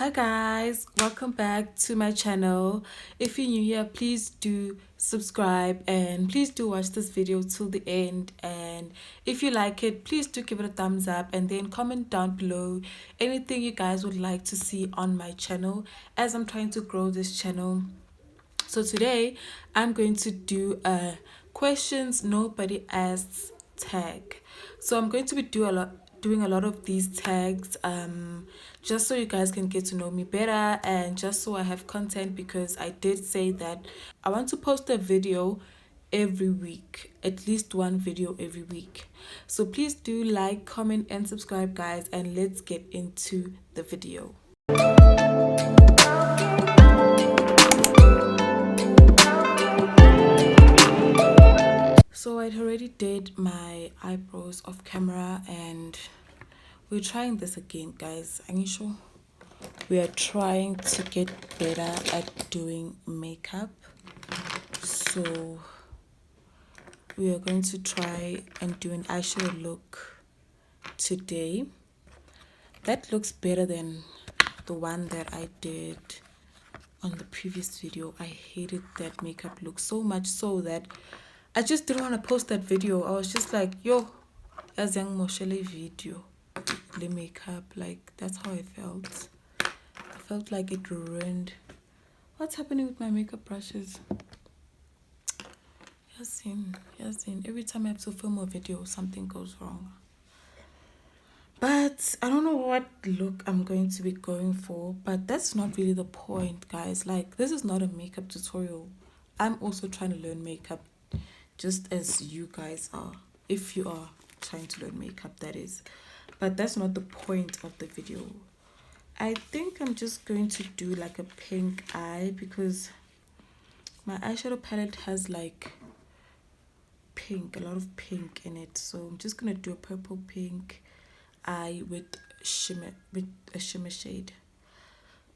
Hi guys, welcome back to my channel. If you're new here, please do subscribe and please do watch this video till the end, and if you like it, please do give it a thumbs up and then comment down below anything you guys would like to see on my channel as I'm trying to grow this channel. So today I'm going to do a questions nobody asks tag. So I'm going to be doing a lot of these tags just so you guys can get to know me better and just so I have content, because I did say that I want to post a video every week, at least one video every week. So please do like, comment and subscribe guys, and let's get into the video. So I already did my eyebrows off camera and we're trying this again guys. Are you sure? We are trying to get better at doing makeup. So we are going to try and do an eyeshadow look today. That looks better than the one that I did on the previous video. I hated that makeup look so much so that I just didn't want to post that video. I was just like, yo, as young Moshele video, the makeup, like that's how I felt. I felt like it ruined. What's happening with my makeup brushes? Yasin. Every time I have to film a video, something goes wrong. But I don't know what look I'm going to be going for, but that's not really the point, guys. Like, this is not a makeup tutorial. I'm also trying to learn makeup just as you guys are, if you are trying to learn makeup, that is. But that's not the point of the video. I think I'm just going to do like a pink eye because my eyeshadow palette has like pink, a lot of pink in it. So I'm just gonna do a purple pink eye with a shimmer shade.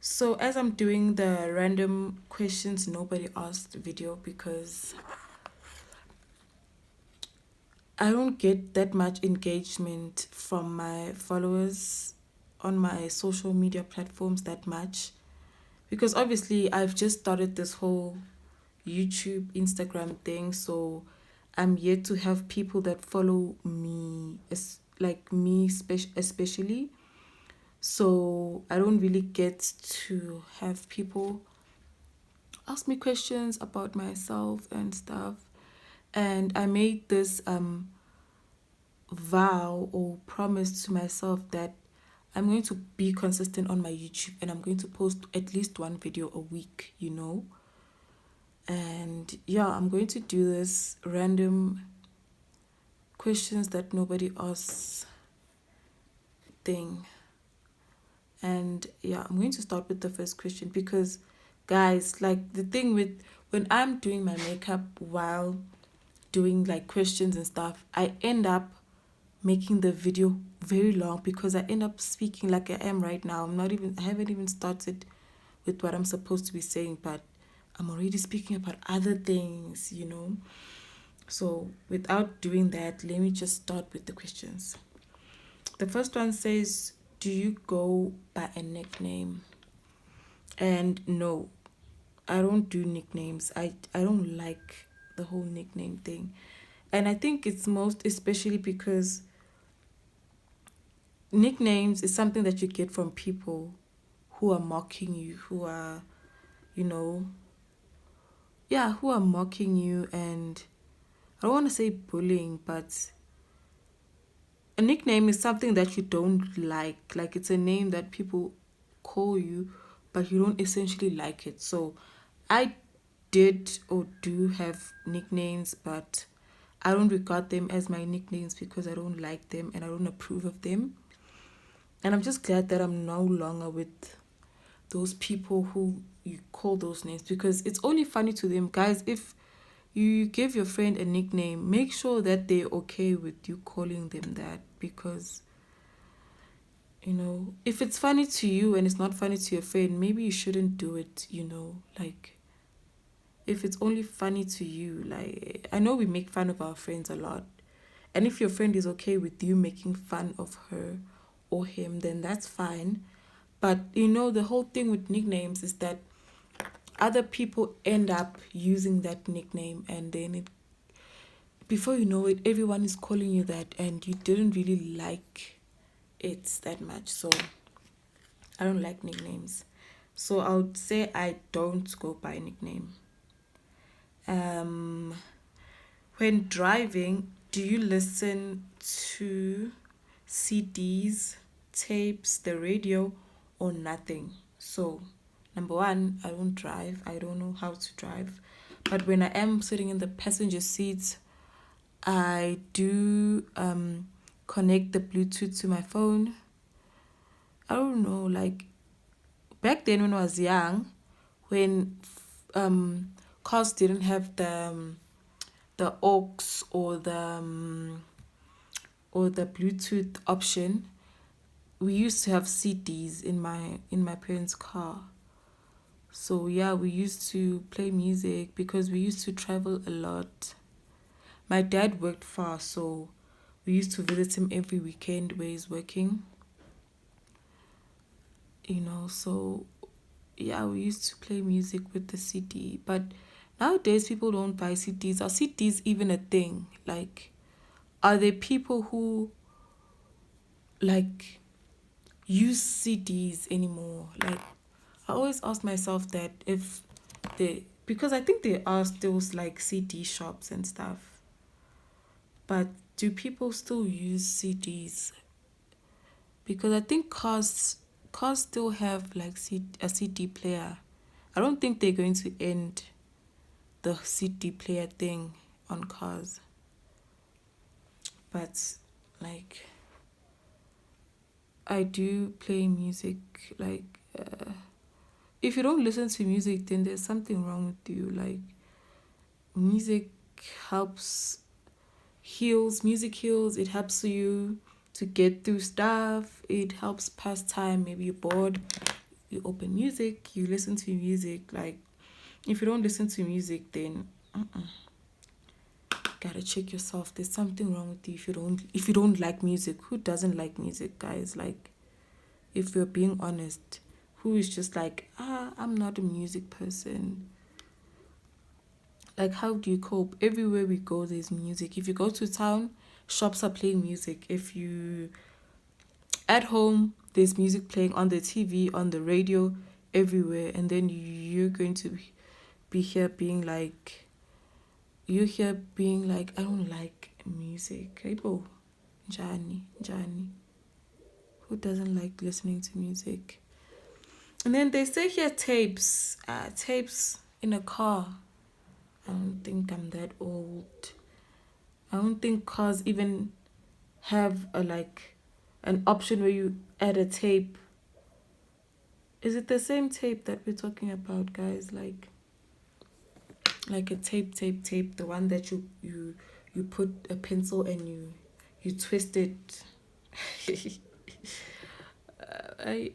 So as I'm doing the random questions nobody asked video, because I don't get that much engagement from my followers on my social media platforms that much, because obviously I've just started this whole YouTube, Instagram thing, so I'm yet to have people that follow me, like me especially. So I don't really get to have people ask me questions about myself and stuff. And I made this vow or promise to myself that I'm going to be consistent on my YouTube and I'm going to post at least one video a week, you know. And yeah, I'm going to do this random questions that nobody asks thing. And yeah, I'm going to start with the first question because guys, like the thing with when I'm doing my makeup while doing like questions and stuff, I end up making the video very long because I end up speaking like I am right now. I haven't even started with what I'm supposed to be saying, but I'm already speaking about other things, you know. So without doing that, let me just start with the questions. The first one says, do you go by a nickname? And no, I don't do nicknames. I don't like the whole nickname thing. And I think it's most especially because nicknames is something that you get from people who are mocking you, who are, you know, yeah, who are mocking you. And I don't want to say bullying, but a nickname is something that you don't like. Like it's a name that people call you, but you don't essentially like it. So I did or do have nicknames, but I don't regard them as my nicknames because I don't like them and I don't approve of them. And I'm just glad that I'm no longer with those people who you call those names, because it's only funny to them. Guys, if you give your friend a nickname, make sure that they're okay with you calling them that, because you know, if it's funny to you and it's not funny to your friend, maybe you shouldn't do it, you know. Like if it's only funny to you, like I know we make fun of our friends a lot, and if your friend is okay with you making fun of her or him, then that's fine. But you know, the whole thing with nicknames is that other people end up using that nickname, and then before you know it, everyone is calling you that, and you didn't really like it that much. So I don't like nicknames. So I would say I don't go by nickname. Um, when driving, do you listen to CDs, tapes, the radio, or nothing? So, number one, I don't drive. I don't know how to drive. But when I am sitting in the passenger seat, I do connect the Bluetooth to my phone. I don't know, like back then when I was young, when um cars didn't have the aux or the Bluetooth option, we used to have CDs in my parents' car. So yeah, we used to play music because we used to travel a lot. My dad worked far, so we used to visit him every weekend where he's working. So yeah, we used to play music with the CD. But nowadays people don't buy CDs. Are CDs even a thing? Like, are there people who like use CDs anymore? Like, I always ask myself that, if they, because I think there are still like CD shops and stuff, but do people still use CDs? Because I think cars still have like a CD player. I don't think they're going to end the CD player thing on cars. But like, I do play music. Like, if you don't listen to music, then there's something wrong with you. Like, music helps, heals. Music heals. It helps you to get through stuff. It helps pass time. Maybe you're bored, you open music, you listen to music. Like, if you don't listen to music, then gotta check yourself. There's something wrong with you if you don't like music. Who doesn't like music, guys? Like, if we're being honest, who is just like, I'm not a music person? Like, how do you cope? Everywhere we go, there's music. If you go to town, shops are playing music. If you at home, there's music playing on the TV, on the radio, everywhere. And then you're going to be here being like, I don't like music. Hey, Johnny. Who doesn't like listening to music? And then they say here tapes. Tapes in a car. I don't think I'm that old. I don't think cars even have an option where you add a tape. Is it the same tape that we're talking about, guys? Like a tape, the one that you put a pencil and you twist it. I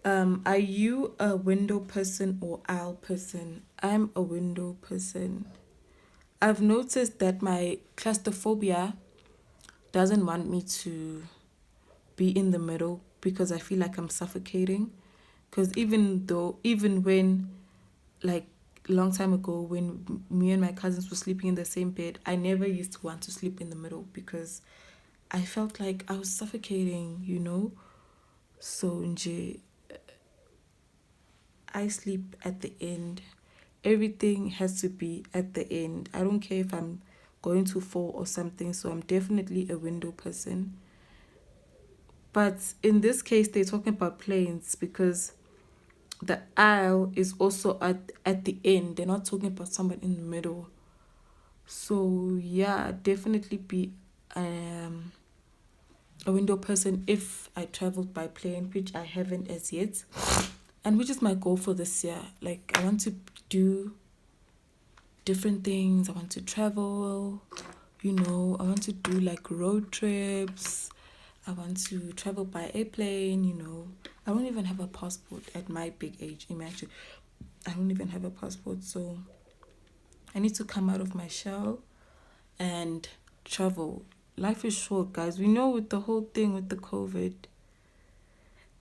Are you a window person or aisle person? I'm a window person. I've noticed that my claustrophobia doesn't want me to be in the middle because I feel like I'm suffocating. Because even when, like, long time ago, when me and my cousins were sleeping in the same bed, I never used to want to sleep in the middle because I felt like I was suffocating. So nje, I sleep at the end. Everything has to be at the end. I don't care if I'm going to fall or something. So I'm definitely a window person. But in this case, they're talking about planes because the aisle is also at the end. They're not talking about someone in the middle. So yeah, definitely be a window person if I traveled by plane, which I haven't as yet. And which is my goal for this year. Like, I want to do different things. I want to travel, I want to do like road trips. I want to travel by airplane. I don't even have a passport at my big age. Imagine, I don't even have a passport. So I need to come out of my shell and travel. Life is short, guys. We know with the whole thing with the COVID.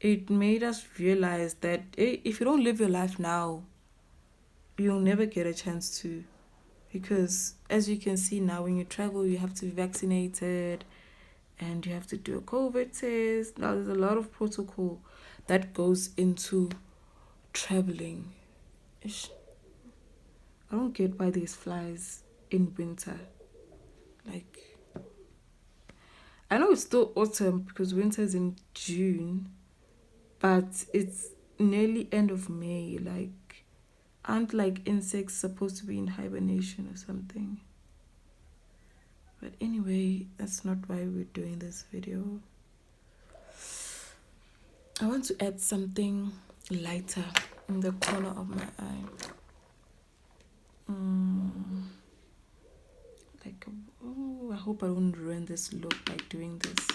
it made us realize that if you don't live your life now, you'll never get a chance to. Because as you can see now, when you travel, you have to be vaccinated and you have to do a COVID test. Now, there's a lot of protocol that goes into traveling. I don't get why there's flies in winter. Like, I know it's still autumn because winter's in June, but it's nearly end of May. Like, aren't like insects supposed to be in hibernation or something? But anyway, that's not why we're doing this video. I want to add something lighter in the corner of my eye. Like, oh, I hope I don't ruin this look by doing this.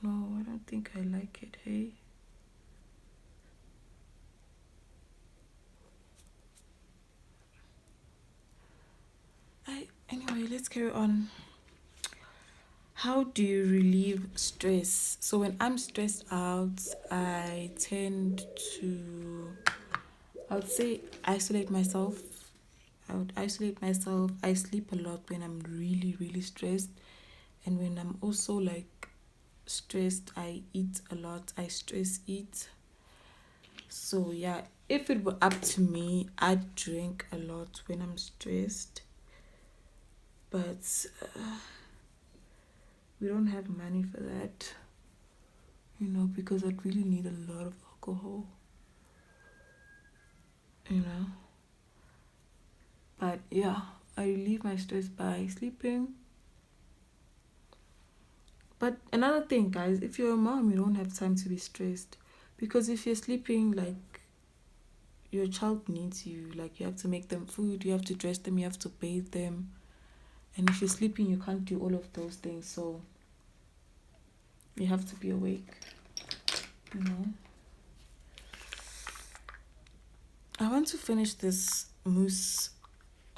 No, I don't think I like it, hey? Anyway, let's carry on. How do you relieve stress? So when I'm stressed out, I tend to, I would say, isolate myself. I sleep a lot when I'm really, really stressed. And when I'm also like stressed, I eat a lot. I stress eat. So yeah, if it were up to me, I'd drink a lot when I'm stressed. But we don't have money for that, because I'd really need a lot of alcohol, But yeah, I relieve my stress by sleeping. But another thing, guys, if you're a mom, you don't have time to be stressed. Because if you're sleeping, like, your child needs you. Like, you have to make them food, you have to dress them, you have to bathe them. And if you're sleeping, you can't do all of those things. So you have to be awake, I want to finish this mousse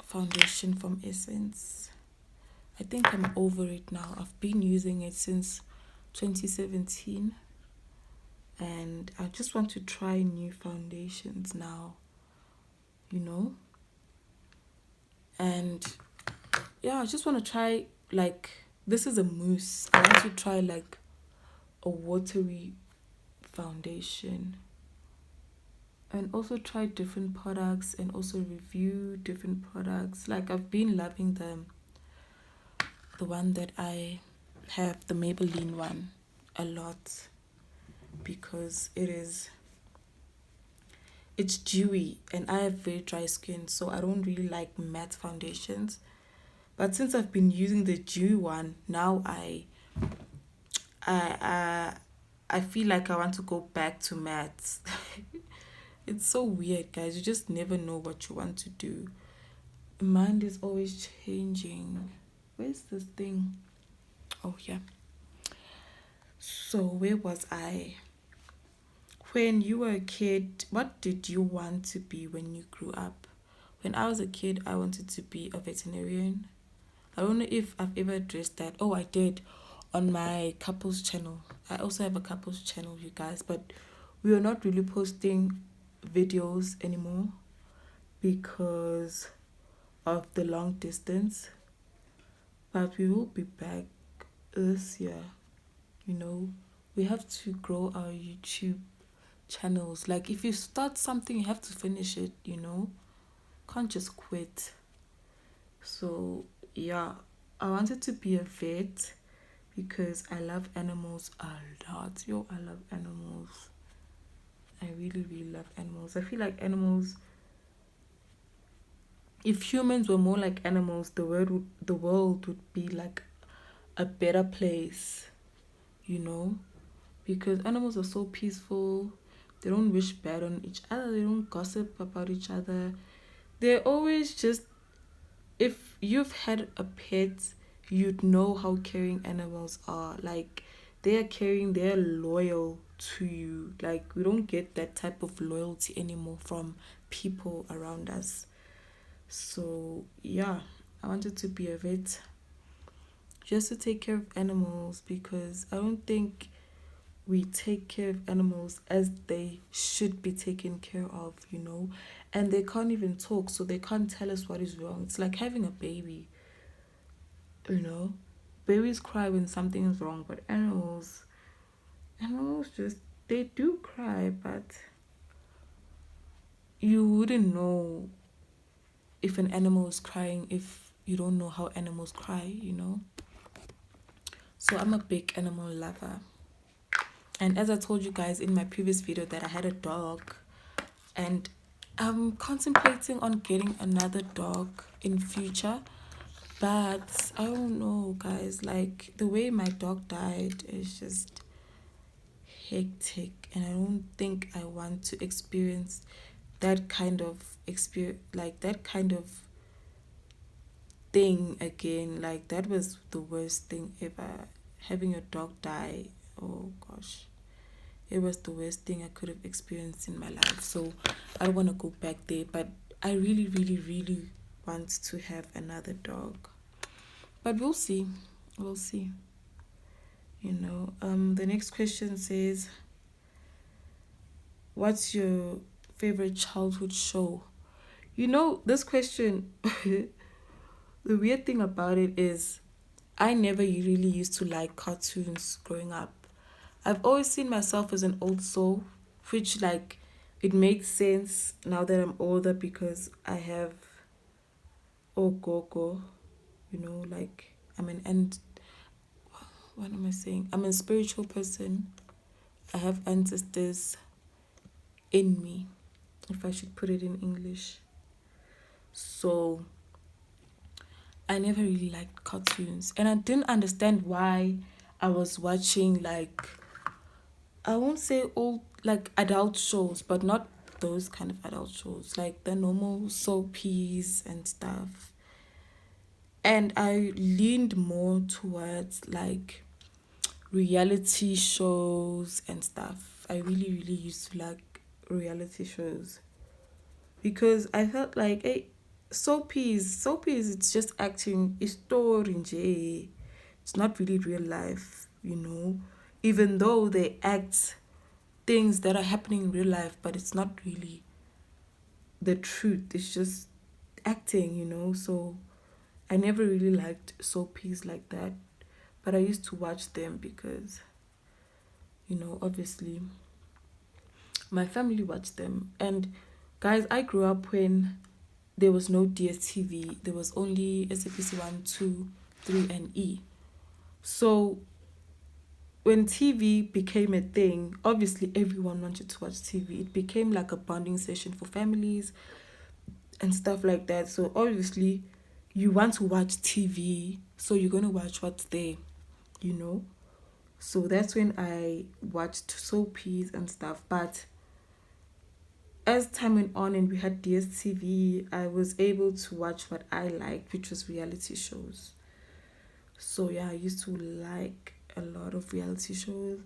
foundation from Essence. I think I'm over it now. I've been using it since 2017. And I just want to try new foundations now, And yeah, I just want to try, like, this is a mousse. I want to try, like, a watery foundation. And also try different products and also review different products. Like, I've been loving the one that I have, the Maybelline one, a lot. Because it's dewy and I have very dry skin, so I don't really like matte foundations. But since I've been using the dewy one, now I feel like I want to go back to matte. It's so weird, guys. You just never know what you want to do. Mind is always changing. Where's this thing? Oh, yeah. So where was I? When you were a kid, what did you want to be when you grew up? When I was a kid, I wanted to be a veterinarian. I don't know if I've ever addressed that. Oh, I did on my couples channel. I also have a couples channel, you guys, but we are not really posting videos anymore because of the long distance. But we will be back this year. We have to grow our YouTube channels. Like, if you start something, you have to finish it, Can't just quit. So yeah, I wanted to be a vet because I love animals a lot. I love animals. I really, really love animals. I feel like animals, if humans were more like animals, the world would be like a better place, because animals are so peaceful. They don't wish bad on each other. They don't gossip about each other. They're always just, if you've had a pet, you'd know how caring animals are. Like, they are caring, they're loyal to you. Like, we don't get that type of loyalty anymore from people around us. So yeah, I wanted to be a vet just to take care of animals, because I don't think we take care of animals as they should be taken care of. And they can't even talk, so they can't tell us what is wrong. It's like having a baby, you know. Babies cry when something is wrong, but animals just, they do cry, but you wouldn't know if an animal is crying if you don't know how animals cry. So I'm a big animal lover. And as I told you guys in my previous video that I had a dog, and I'm contemplating on getting another dog in future, but I don't know, guys. Like, the way my dog died is just hectic, and I don't think I want to experience that kind of experience, like that kind of thing again. Like, that was the worst thing ever, having a dog die. Oh gosh, it was the worst thing I could have experienced in my life. So I don't want to go back there, but I really, really, really want to have another dog. But we'll see. We'll see. The next question says, what's your favorite childhood show? This question, the weird thing about it is I never really used to like cartoons growing up. I've always seen myself as an old soul, which, like, it makes sense now that I'm older, because I have ogogo, like, and what am I saying? I'm a spiritual person. I have ancestors in me, if I should put it in English. So I never really liked cartoons, and I didn't understand why I was watching, like, I won't say old, like, adult shows, but not those kind of adult shows, like the normal soapies and stuff. And I leaned more towards, like, reality shows and stuff. I really, really used to like reality shows, because I felt like, hey, soapies, it's just acting, it's story nje. It's not really real life. Even though they act things that are happening in real life, but it's not really the truth. It's just acting. So I never really liked soapies like that, but I used to watch them because, obviously my family watched them. And guys, I grew up when there was no DSTV. There was only SAPC 1, 2, 3, and E. So when TV became a thing, obviously everyone wanted to watch TV. It became like a bonding session for families and stuff like that. So obviously you want to watch TV, so you're going to watch what's there. So that's when I watched soapies and stuff. But as time went on and we had DSTV, I was able to watch what I liked, which was reality shows. So yeah, I used to like a lot of reality shows.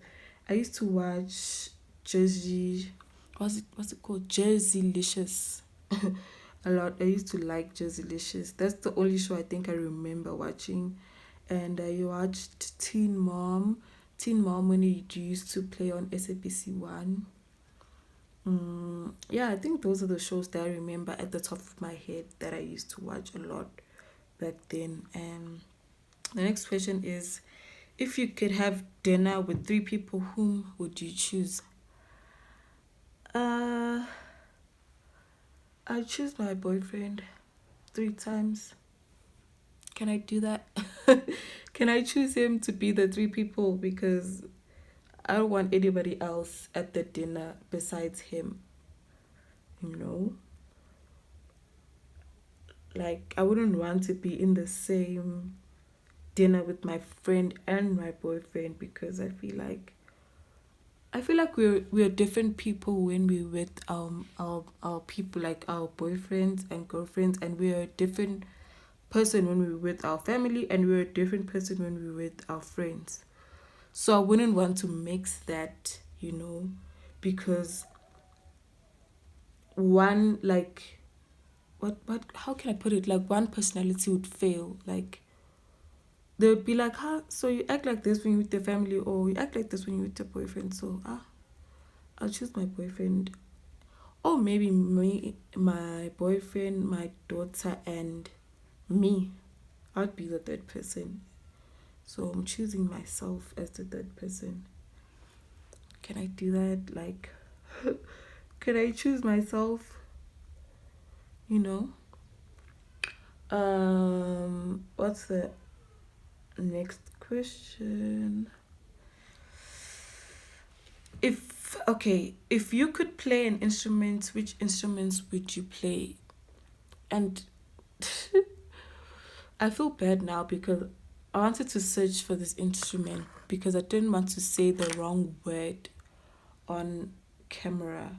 I used to watch Jersey, what's it called? Jerseylicious. A lot. I used to like Jerseylicious. That's the only show I think I remember watching. And I watched Teen Mom. Teen Mom when it used to play on SABC 1. Yeah, I think those are the shows that I remember at the top of my head that I used to watch a lot back then. And the next question is, if you could have dinner with 3 people, whom would you choose? I choose my boyfriend 3 times. Can I do that? Can I choose him to be the 3 people? Because I don't want anybody else at the dinner besides him. Like, I wouldn't want to be in the same dinner with my friend and my boyfriend, because I feel like we're different people when we're with our people, like our boyfriends and girlfriends, and we're a different person when we're with our family, and we're a different person when we're with our friends. So I wouldn't want to mix that, because one, like, what how can I put it, like one personality would fail. Like they would be like, huh, so you act like this when you're with the family, or you act like this when you're with your boyfriend. So I'll choose my boyfriend. Or maybe me, my boyfriend, my daughter, and me. I'd be the third person. So I'm choosing myself as the third person. Can I do that? Like, can I choose myself? You know? What's the next question? If you could play an instrument, which instruments would you play? And I feel bad now because I wanted to search for this instrument because I didn't want to say the wrong word on camera.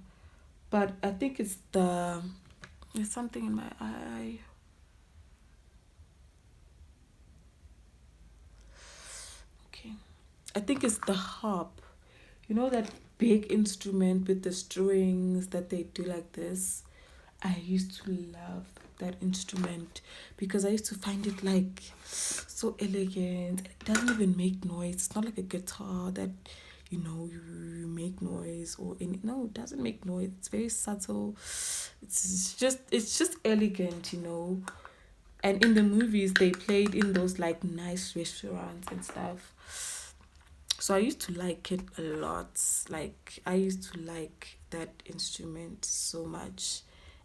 But I think it's there's something in my eye. Okay. I think it's the harp. You know that big instrument with the strings that they do like this? I used to love that instrument because I used to find it like so elegant. It doesn't even make noise. It's not like a guitar that you make noise or any. No, it doesn't make noise. It's very subtle. It's just elegant. And in the movies they played in those like nice restaurants and stuff. So I used to like it a lot. Like I used to like that instrument so much.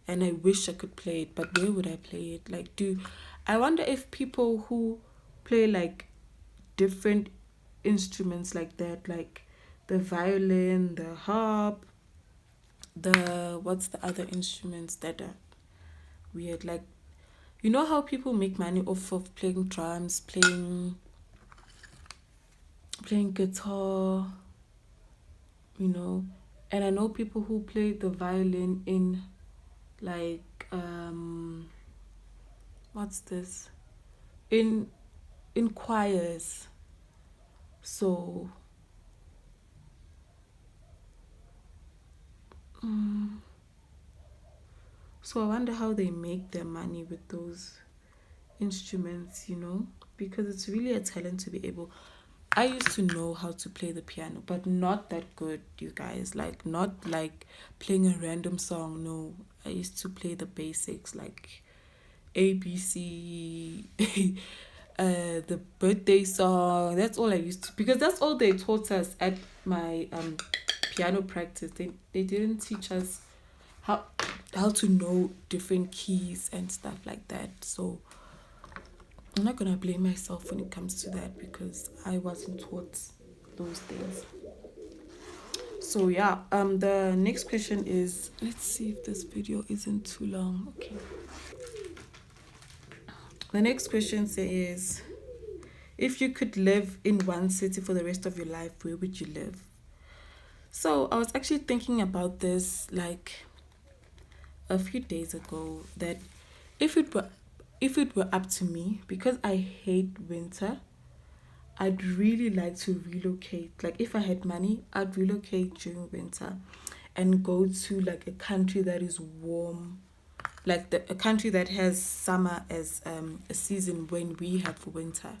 And I wish I could play it, but where would I play it? Like I wonder if people who play like different instruments like that, like the violin, the harp, the what's the other instruments that are weird? Like you know how people make money off of playing drums, playing guitar, you know. And I know people who play the violin in like what's this? In choirs. So so I wonder how they make their money with those instruments, because it's really a talent to be able. I used to know how to play the piano, but not that good, you guys. Like, not like playing a random song. No, I used to play the basics like ABC, the birthday song. That's all I used to, because that's all they taught us at my piano practice. They didn't teach us how how to know different keys and stuff like that. So I'm not gonna blame myself when it comes to that because I wasn't taught those things. So yeah, the next question is, let's see if this video isn't too long. Okay. The next question says, if you could live in one city for the rest of your life, where would you live? So I was actually thinking about this like a few days ago, that if it were if it were up to me, because I hate winter, I'd really like to relocate. Like if I had money, I'd relocate during winter and go to like a country that is warm, like a country that has summer as a season when we have winter.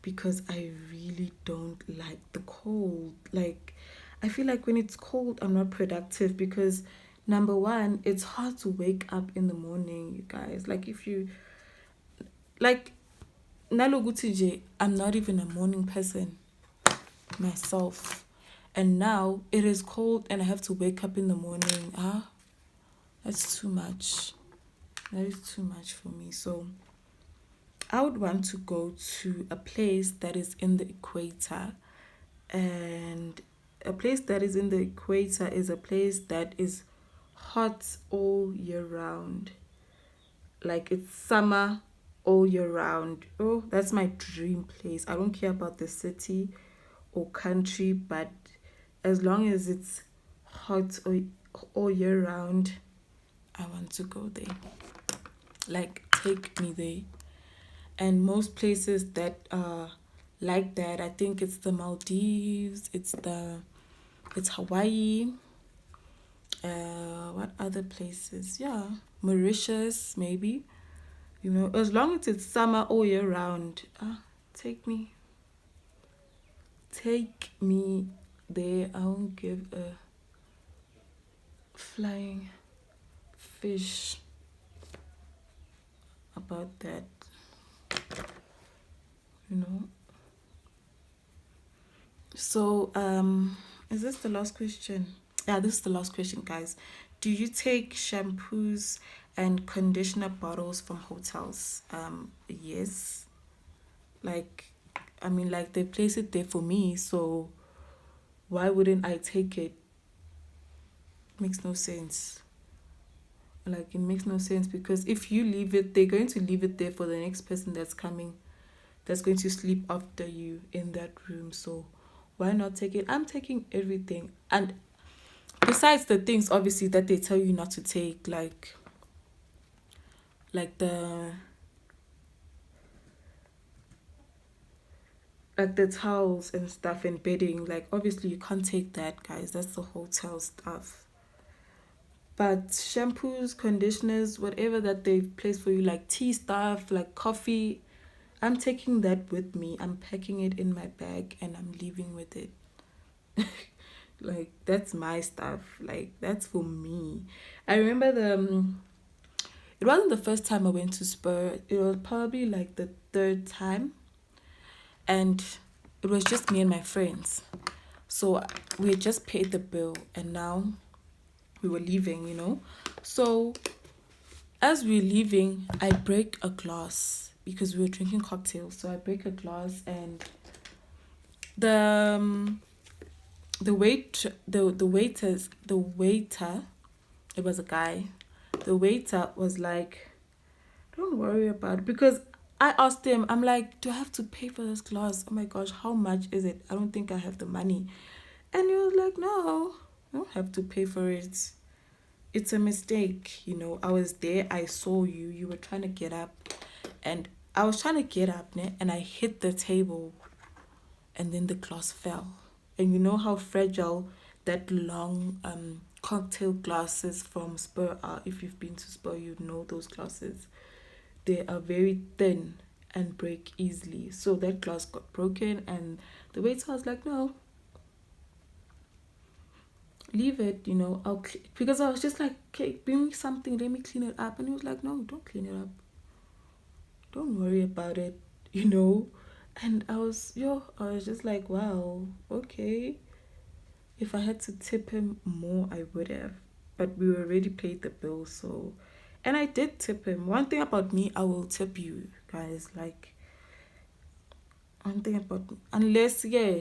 Because I really don't like the cold. Like I feel like when it's cold, I'm not productive because number one, it's hard to wake up in the morning, you guys. Like if you like Naloguti J, I'm not even a morning person myself. And now it is cold and I have to wake up in the morning. That's too much. That is too much for me. So I would want to go to a place that is in the equator. And a place that is in the equator is a place that is hot all year round. Like it's summer all year round. Oh, that's my dream place. I don't care about the city or country, but as long as it's hot all year round, I want to go there. Like, take me there. And most places that are like that, I think it's the Maldives, it's Hawaii, What other places? Yeah, Mauritius maybe. You know, as long as it's summer all year round. Take me, take me there. I won't give a flying fish about that. You know. So, is this the last question? Yeah, this is the last question, guys. Do you take shampoos and conditioner bottles from hotels? Yes. Like, I mean, like they place it there for me, so why wouldn't I take it? Makes no sense. Like, it makes no sense because if you leave it, they're going to leave it there for the next person that's coming, that's going to sleep after you in that room. So why not take it? I'm taking everything. And besides the things obviously that they tell you not to take, like the towels and stuff and bedding, like obviously you can't take that, guys. That's the hotel stuff. But shampoos, conditioners, whatever that they've placed for you, like tea stuff, like coffee, I'm taking that with me. I'm packing it in my bag and I'm leaving with it. Like, that's my stuff. Like, that's for me. I remember it wasn't the first time I went to Spur. It was probably like the third time. And it was just me and my friends. So we had just paid the bill and now we were leaving, you know. So as we were leaving, I break a glass because we were drinking cocktails. So I break a glass and the waiter, it was a guy. The waiter was like, "Don't worry about it," because I asked him, I'm like, "Do I have to pay for this glass? Oh my gosh, how much is it? I don't think I have the money." And he was like, "No, you don't have to pay for it. It's a mistake. You know, I was there, I saw you, you were trying to get up, and I was trying to get up, ne? And I hit the table, and then the glass fell. And you know how fragile that long cocktail glasses from Spur are. If you've been to Spur, you know those glasses. They are very thin and break easily. So that glass got broken, and the waiter was like, "No, leave it, you know, because I was just like, "Okay, bring me something, let me clean it up." And he was like, "No, don't clean it up. Don't worry about it," you know. And I was just like, wow, okay. If I had to tip him more, I would have. But we already paid the bill, so. And I did tip him. One thing about me, I will tip you guys. Like, one thing about me, unless, yeah,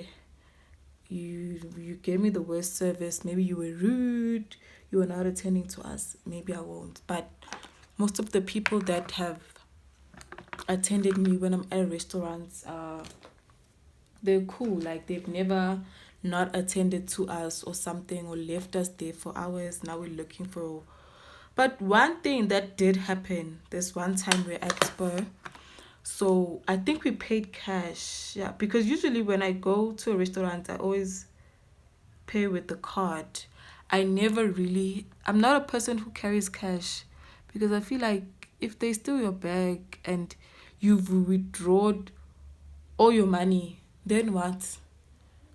you gave me the worst service, maybe you were rude, you were not attending to us, maybe I won't. But most of the people that have attended me when I'm at restaurants, they're cool. Like, they've never not attended to us or something, or left us there for hours. Now we're looking for. But one thing that did happen, this one time we're at Spur, so I think we paid cash. Yeah, because usually when I go to a restaurant, I always pay with the card. I'm not a person who carries cash, because I feel like if they steal your bag and you've withdrawn all your money, then what?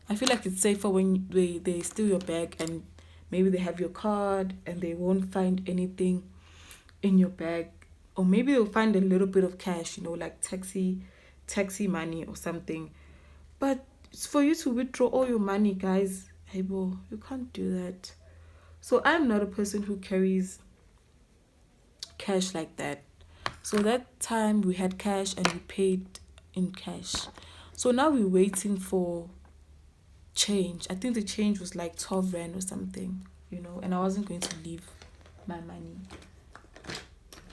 I feel like it's safer when they steal your bag and maybe they have your card and they won't find anything in your bag. Or maybe they'll find a little bit of cash, you know, like taxi money or something. But it's for you to withdraw all your money, guys. Hey, bro, you can't do that. So I'm not a person who carries cash like that. So that time we had cash and we paid in cash. So now we're waiting for change. I think the change was like 12 rand or something, you know, and I wasn't going to leave my money.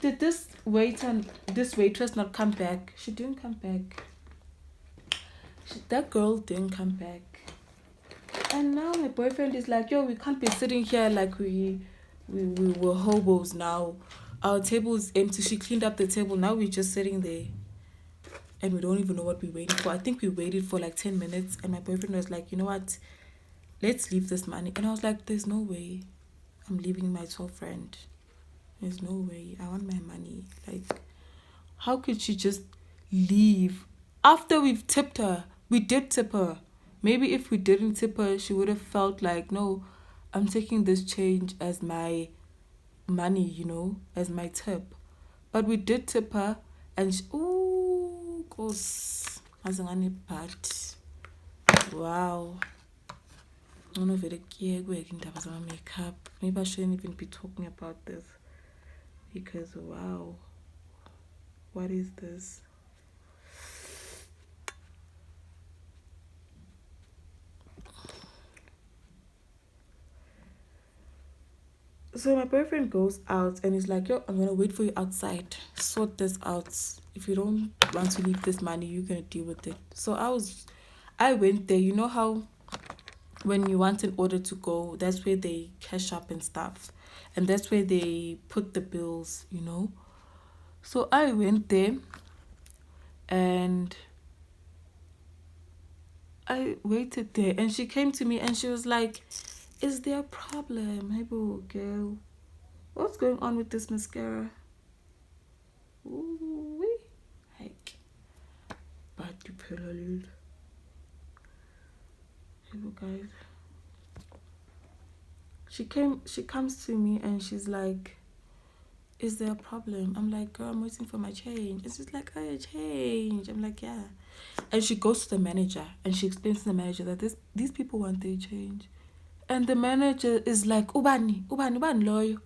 Did this waitress not come back? She didn't come back. That girl didn't come back. And now my boyfriend is like, "Yo, we can't be sitting here like we were hobos now. Our table is empty." She cleaned up the table. Now we're just sitting there. And we don't even know what we waited for. I think we waited for like 10 minutes. And my boyfriend was like, "You know what? Let's leave this money." And I was like, "There's no way. I'm leaving my 12 friend. There's no way. I want my money. Like, how could she just leave after we've tipped her? We did tip her. Maybe if we didn't tip her, she would have felt like, no, I'm taking this change as my money, you know, as my tip. But we did tip her, and she, ooh, goes, but wow. I don't know if it makeup. Maybe I shouldn't even be talking about this because wow, what is this? So my boyfriend goes out and he's like, yo, I'm gonna wait for you outside. Sort this out. If you don't want to leave this money, you're gonna deal with it. So I went there. You know how when you want an order to go, that's where they cash up and stuff. And that's where they put the bills, you know. So I went there and I waited there and she came to me and she was like, is there a problem? Hey, boo, girl. What's going on with this mascara? Ooh, like, but you put a little. Hey, boo, guys. She comes to me and she's like, is there a problem? I'm like, girl, I'm waiting for my change. And she's like, oh, your change. I'm like, yeah. And she goes to the manager and she explains to the manager that these people want their change. And the manager is like, ubani loyo.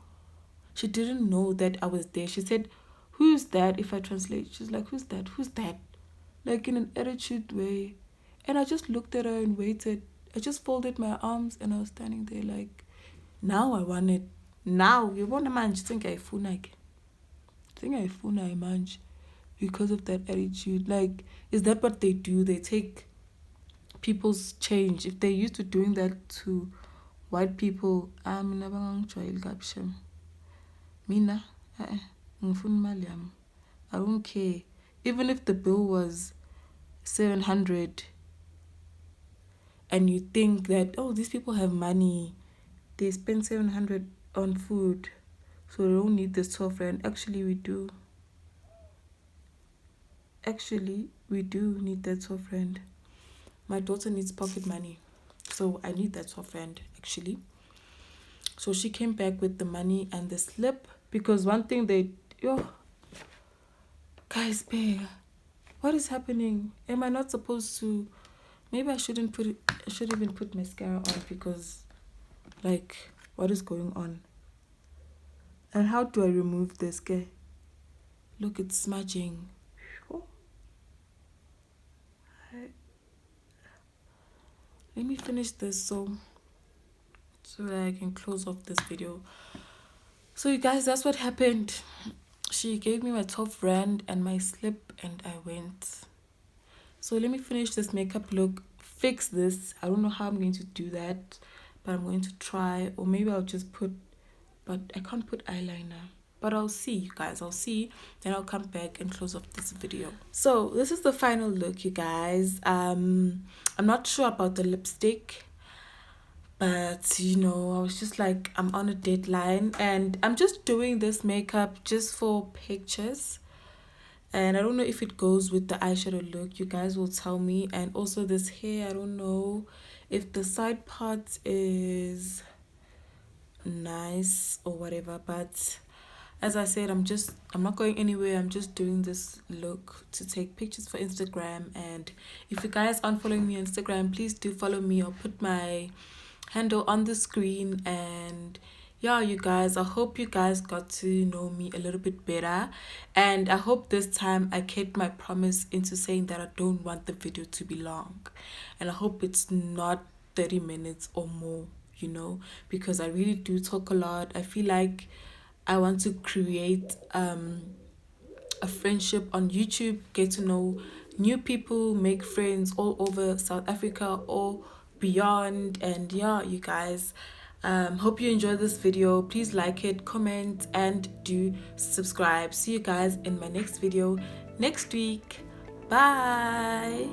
She didn't know that I was there. She said, who's that? If I translate, she's like, who's that? Who's that? Like in an attitude way. And I just looked at her and waited. I just folded my arms and I was standing there like, now I want it. Now, you want a man, think I manj because of that attitude. Like, is that what they do? They take people's change. If they're used to doing that to white people, I'm never going to try it. Mina, I don't care. Even if the bill was 700 and you think that, oh, these people have money, they spend 700 on food, so they don't need this 12 rand. Actually, we do. We do need that 12 rand. My daughter needs pocket money, so I need that 12 rand, actually. So she came back with the money and the slip, because one thing guys, babe, what is happening? Am I not supposed to? Maybe I shouldn't even put mascara on because, like, what is going on? And how do I remove this, guy? Look, it's smudging. Oh. Let me finish this so that I can close off this video. So you guys, that's what happened. She gave me my 12 rand and my slip and I went. So let me finish this makeup look, fix this. I don't know how I'm going to do that, but I'm going to try. Or maybe I'll just but I can't put eyeliner. But I'll see, you guys. I'll see. Then I'll come back and close off this video. So this is the final look, you guys. I'm not sure about the lipstick. But, you know, I was just like, I'm on a deadline. And I'm just doing this makeup just for pictures. And I don't know if it goes with the eyeshadow look. You guys will tell me. And also this hair, I don't know if the side part is nice or whatever. But as I said, I'm not going anywhere. I'm just doing this look to take pictures for Instagram. And if you guys aren't following me on Instagram, please do follow me. I'll put my handle on the screen. And yeah, you guys, I hope you guys got to know me a little bit better. And I hope this time I kept my promise into saying that I don't want the video to be long. And I hope it's not 30 minutes or more, you know, because I really do talk a lot. I feel like I want to create a friendship on YouTube, get to know new people, make friends all over South Africa or beyond. And yeah, you guys, hope you enjoyed this video. Please like it, comment, and do subscribe. See you guys in my next video next week. Bye.